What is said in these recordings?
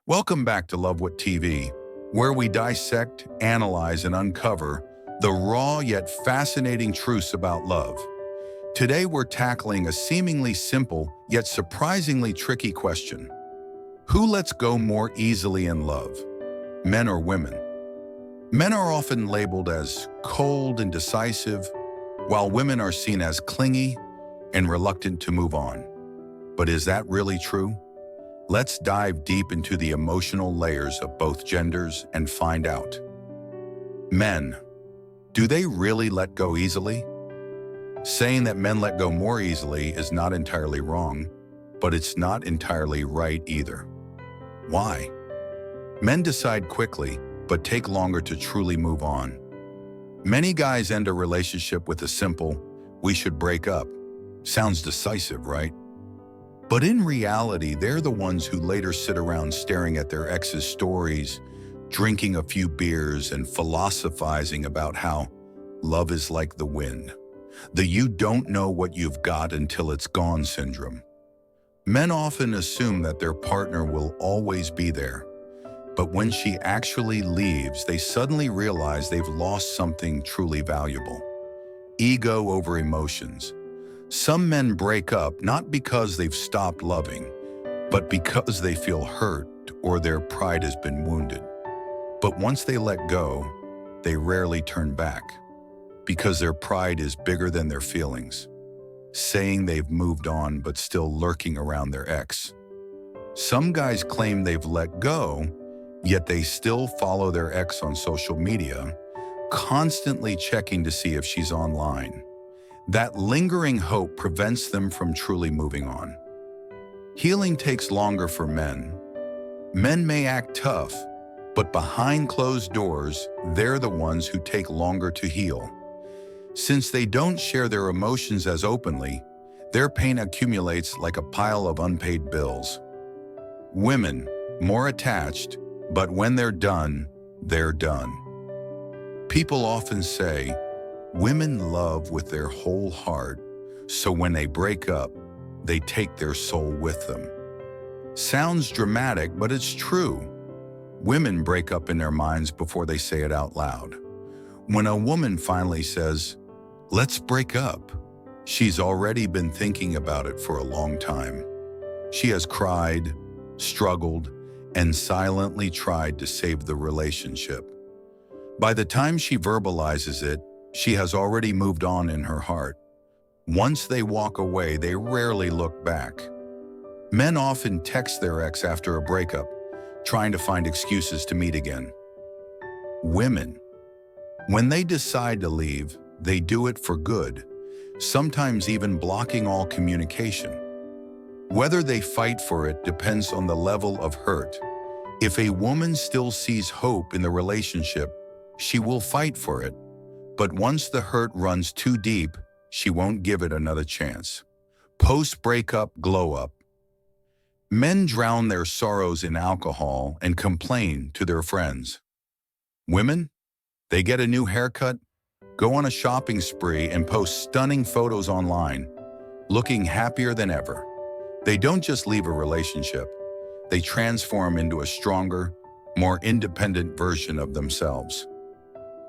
Welcome back to Love What TV, where we dissect, analyze, and uncover the raw yet fascinating truths about love. Today we're tackling a seemingly simple yet surprisingly tricky question. Who lets go more easily in love, men or women? Men are often labeled as cold and decisive, while women are seen as clingy and reluctant to move on. But is that really true? Let's dive deep into the emotional layers of both genders and find out. Men, do they really let go easily? Saying that men let go more easily is not entirely wrong, but it's not entirely right either. Why? Men decide quickly, but take longer to truly move on. Many guys end a relationship with a simple, "we should break up." Sounds decisive, right? But in reality, they're the ones who later sit around staring at their ex's stories, drinking a few beers and philosophizing about how love is like the wind. The "you don't know what you've got until it's gone" syndrome. Men often assume that their partner will always be there, but when she actually leaves, they suddenly realize they've lost something truly valuable. Ego over emotions. Some men break up not because they've stopped loving, but because they feel hurt or their pride has been wounded. But once they let go, they rarely turn back, because their pride is bigger than their feelings, saying they've moved on but still lurking around their ex. Some guys claim they've let go, yet they still follow their ex on social media, constantly checking to see if she's online. That lingering hope prevents them from truly moving on. Healing takes longer for men. Men may act tough, but behind closed doors, they're the ones who take longer to heal. Since they don't share their emotions as openly, their pain accumulates like a pile of unpaid bills. Women, more attached, but when they're done, they're done. People often say, women love with their whole heart, so when they break up, they take their soul with them. Sounds dramatic, but it's true. Women break up in their minds before they say it out loud. When a woman finally says, "Let's break up," she's already been thinking about it for a long time. She has cried, struggled, and silently tried to save the relationship. By the time she verbalizes it, she has already moved on in her heart. Once they walk away, they rarely look back. Men often text their ex after a breakup, trying to find excuses to meet again. Women, when they decide to leave, they do it for good, sometimes even blocking all communication. Whether they fight for it depends on the level of hurt. If a woman still sees hope in the relationship, she will fight for it. But once the hurt runs too deep, she won't give it another chance. Post-breakup glow-up. Men drown their sorrows in alcohol and complain to their friends. Women, they get a new haircut, go on a shopping spree, and post stunning photos online, looking happier than ever. They don't just leave a relationship, they transform into a stronger, more independent version of themselves.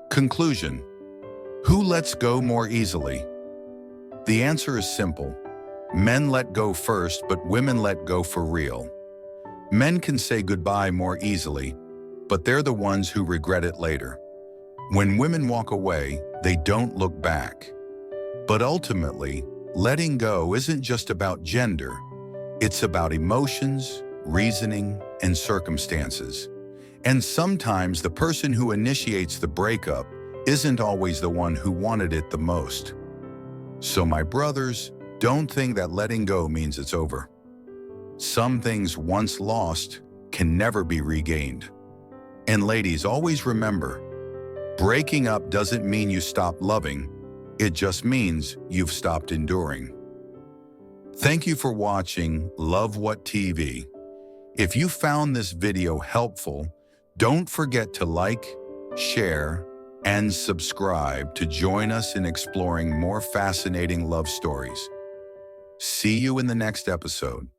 Conclusion. Who lets go more easily? The answer is simple. Men let go first, but women let go for real. Men can say goodbye more easily, but they're the ones who regret it later. When women walk away, they don't look back. But ultimately, letting go isn't just about gender. It's about emotions, reasoning, and circumstances. And sometimes the person who initiates the breakup isn't always the one who wanted it the most. So my brothers, don't think that letting go means it's over. Some things once lost can never be regained. And ladies, always remember, breaking up doesn't mean you stop loving. It just means you've stopped enduring. Thank you for watching Love What TV. If you found this video helpful, don't forget to like, share, and subscribe to join us in exploring more fascinating love stories. See you in the next episode.